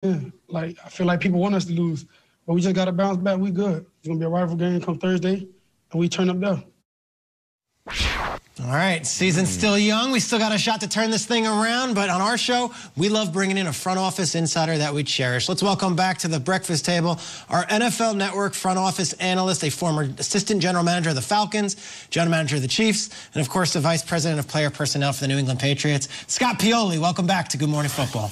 win. Like, I feel like people want us to lose, but we just got to bounce back. We good. It's going to be a rival game come Thursday, and we turn up there. All right, season's still young. We still got a shot to turn this thing around, but on our show, we love bringing in a front office insider that we cherish. Let's welcome back to the breakfast table our NFL Network front office analyst, a former assistant general manager of the Falcons, general manager of the Chiefs, and of course the vice president of player personnel for the New England Patriots, Scott Pioli. Welcome back to Good Morning Football.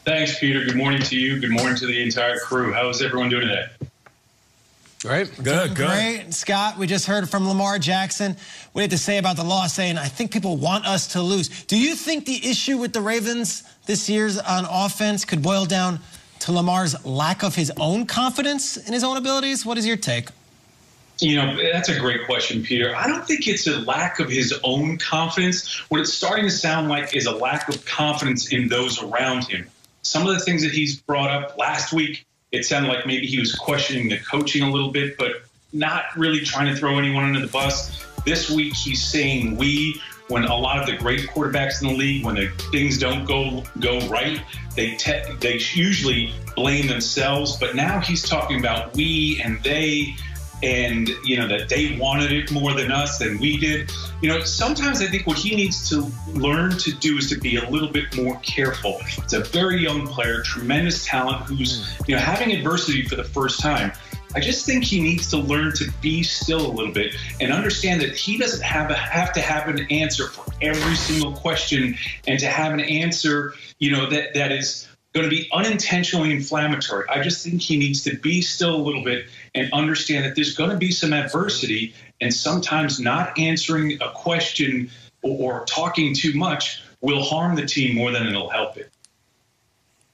Thanks, Peter. Good morning to you. Good morning to the entire crew. How is everyone doing today? Great. Good. Great. Scott, we just heard from Lamar Jackson. What did to say about the loss, saying, I think people want us to lose. Do you think the issue with the Ravens this year's on offense could boil down to Lamar's lack of his own confidence in his own abilities? What is your take? You know, that's a great question, Peter. I don't think it's a lack of his own confidence. What it's starting to sound like is a lack of confidence in those around him. Some of the things that he's brought up last week, it sounded like maybe he was questioning the coaching a little bit, but not really trying to throw anyone under the bus. This week, he's saying we, when a lot of the great quarterbacks in the league, when the things don't go right, they usually blame themselves. But now he's talking about we and they, and, you know, that they wanted it more than us than we did. You know, sometimes I think what he needs to learn to do is to be a little bit more careful. It's a very young player, tremendous talent, who's, you know, having adversity for the first time. I just think he needs to learn to be still a little bit and understand that he doesn't have to have an answer for every single question, and to have an answer, you know, that is going to be unintentionally inflammatory. I just think he needs to be still a little bit and understand that there's going to be some adversity, and sometimes not answering a question or talking too much will harm the team more than it'll help it.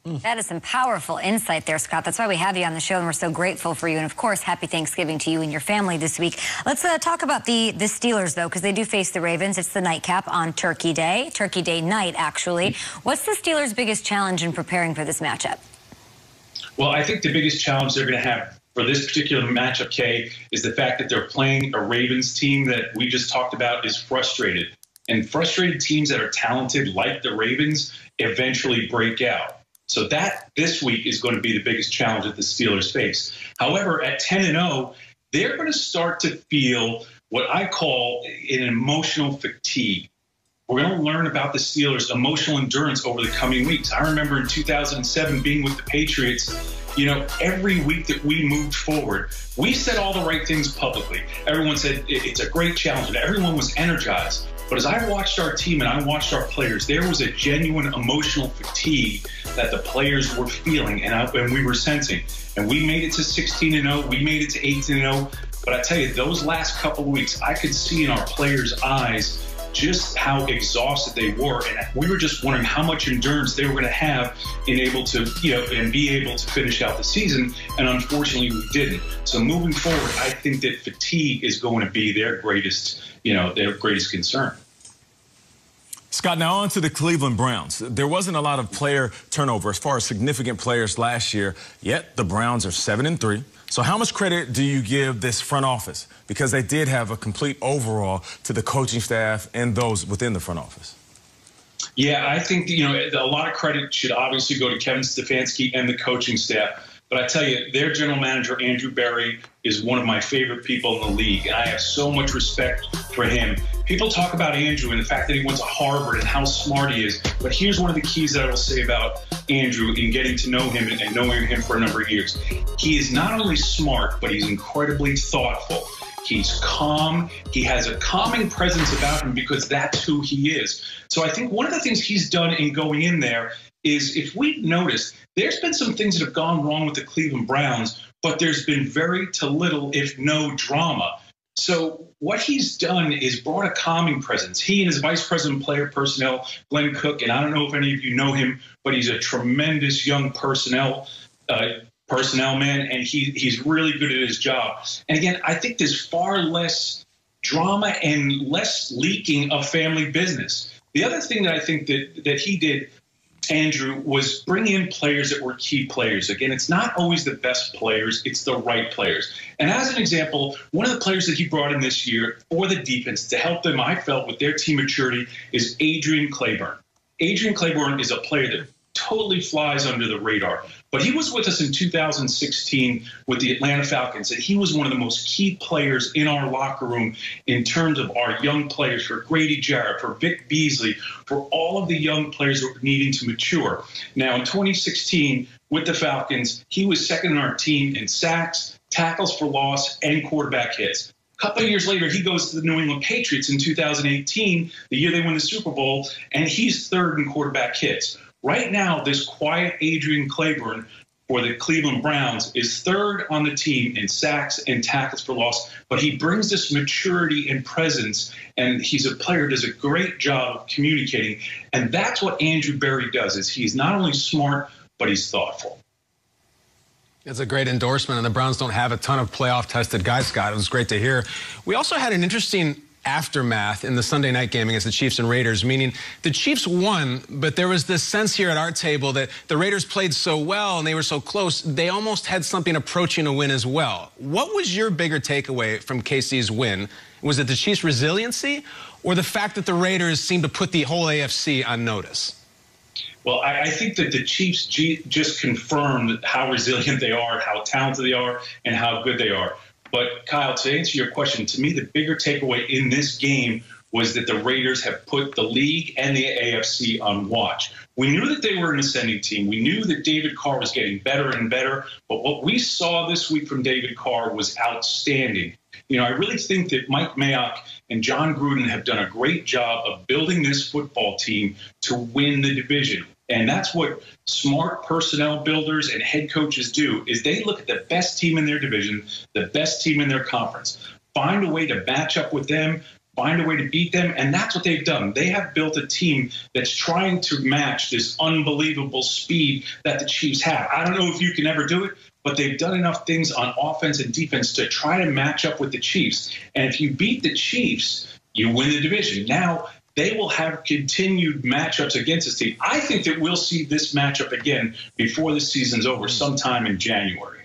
That is some powerful insight there, Scott. That's why we have you on the show, and we're so grateful for you. And, of course, happy Thanksgiving to you and your family this week. Let's talk about the Steelers, though, because they do face the Ravens. It's the nightcap on Turkey Day night, actually. What's the Steelers' biggest challenge in preparing for this matchup? Well, I think the biggest challenge they're going to have for this particular matchup, Kay, is the fact that they're playing a Ravens team that we just talked about is frustrated. And frustrated teams that are talented, like the Ravens, eventually break out. So that this week is going to be the biggest challenge that the Steelers face. However, at 10-0, they're going to start to feel what I call an emotional fatigue. We're going to learn about the Steelers' emotional endurance over the coming weeks. I remember in 2007 being with the Patriots, you know, every week that we moved forward, we said all the right things publicly. Everyone said it's a great challenge, and everyone was energized. But as I watched our team and I watched our players, there was a genuine emotional fatigue that the players were feeling and we were sensing. And we made it to 16-0. We made it to 18-0. But I tell you, those last couple of weeks, I could see in our players' eyes just how exhausted they were. And we were just wondering how much endurance they were going to have in able to, you know, and be able to finish out the season. And unfortunately, we didn't. So moving forward, I think that fatigue is going to be their greatest, you know, their greatest concern. Scott, now on to the Cleveland Browns. There wasn't a lot of player turnover as far as significant players last year, yet the Browns are 7-3. So how much credit do you give this front office? Because they did have a complete overall to the coaching staff and those within the front office. Yeah, I think, you know, a lot of credit should obviously go to Kevin Stefanski and the coaching staff. But I tell you, their general manager, Andrew Berry, is one of my favorite people in the league, and I have so much respect for him. People talk about Andrew and the fact that he went to Harvard and how smart he is, but here's one of the keys that I will say about Andrew in getting to know him and knowing him for a number of years. He is not only smart, but he's incredibly thoughtful. He's calm. He has a calming presence about him because that's who he is. So I think one of the things he's done in going in there is, if we notice, there's been some things that have gone wrong with the Cleveland Browns, but there's been very to little, if no, drama. So what he's done is brought a calming presence. He and his vice president of player personnel, Glenn Cook, and I don't know if any of you know him, but he's a tremendous young personnel man, and he's really good at his job. And again, I think there's far less drama and less leaking of family business. The other thing that I think that he did, Andrew, was bring in players that were key players. Again, it's not always the best players, it's the right players. And as an example, one of the players that he brought in this year for the defense to help them, I felt, with their team maturity is Adrian Claiborne. Adrian Claiborne is a player that totally flies under the radar. But he was with us in 2016 with the Atlanta Falcons, and he was one of the most key players in our locker room in terms of our young players, for Grady Jarrett, for Vic Beasley, for all of the young players that were needing to mature. Now, in 2016, with the Falcons, he was second in our team in sacks, tackles for loss, and quarterback hits. A couple of years later, he goes to the New England Patriots in 2018, the year they win the Super Bowl, and he's third in quarterback hits. Right now, this quiet Adrian Claiborne for the Cleveland Browns is third on the team in sacks and tackles for loss, but he brings this maturity and presence, and he's a player who does a great job of communicating, and that's what Andrew Berry does, is he's not only smart, but he's thoughtful. It's a great endorsement, and the Browns don't have a ton of playoff-tested guys, Scott. It was great to hear. We also had an interesting aftermath in the Sunday night game against the Chiefs and Raiders, meaning the Chiefs won, but there was this sense here at our table that the Raiders played so well and they were so close, they almost had something approaching a win as well. What was your bigger takeaway from KC's win? Was it the Chiefs' resiliency or the fact that the Raiders seemed to put the whole AFC on notice? Well, I think that the Chiefs just confirmed how resilient they are, how talented they are, and how good they are. But, Kyle, to answer your question, to me, the bigger takeaway in this game was that the Raiders have put the league and the AFC on watch. We knew that they were an ascending team. We knew that David Carr was getting better and better. But what we saw this week from David Carr was outstanding. You know, I really think that Mike Mayock and John Gruden have done a great job of building this football team to win the division. And that's what smart personnel builders and head coaches do, is they look at the best team in their division, the best team in their conference, find a way to match up with them, find a way to beat them, and that's what they've done. They have built a team that's trying to match this unbelievable speed that the Chiefs have. I don't know if you can ever do it, but they've done enough things on offense and defense to try to match up with the Chiefs. And if you beat the Chiefs, you win the division. Now, they will have continued matchups against this team. I think that we'll see this matchup again before the season's over, sometime in January.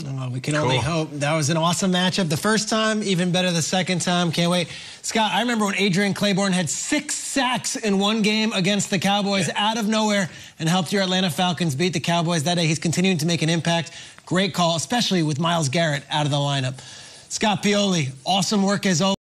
Oh, we can only hope. That was an awesome matchup the first time, even better the second time. Can't wait. Scott, I remember when Adrian Claiborne had 6 sacks in one game against the Cowboys out of nowhere and helped your Atlanta Falcons beat the Cowboys that day. He's continuing to make an impact. Great call, especially with Myles Garrett out of the lineup. Scott Pioli, awesome work as always.